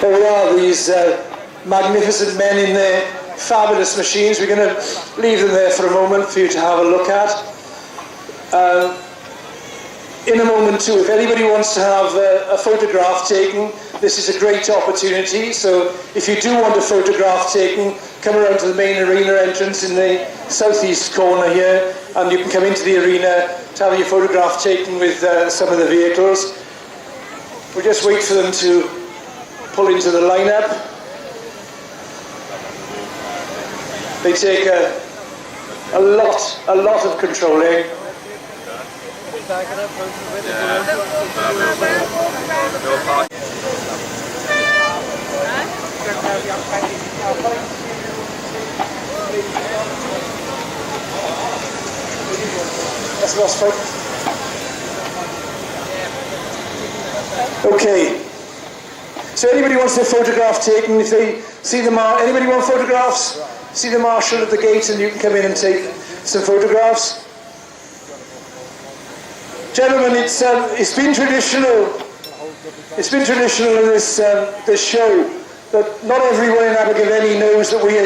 Here we are, these magnificent men in their fabulous machines. We're going to leave them there for a moment for you to have a look at. In a moment too, if anybody wants to have a photograph taken, this is a great opportunity. So if you do want a photograph taken, come around to the main arena entrance in the southeast corner here, and you can come into the arena to have your photograph taken with some of the vehicles. We'll just wait for them to pull into the lineup. They take a lot of controlling. That's lost fight. Okay. So anybody wants their photograph taken, if they see the anybody want photographs? See the marshal at the gate and you can come in and take some photographs. Gentlemen, it's been traditional. It's been traditional in this show that not everyone in Abergavenny knows that we are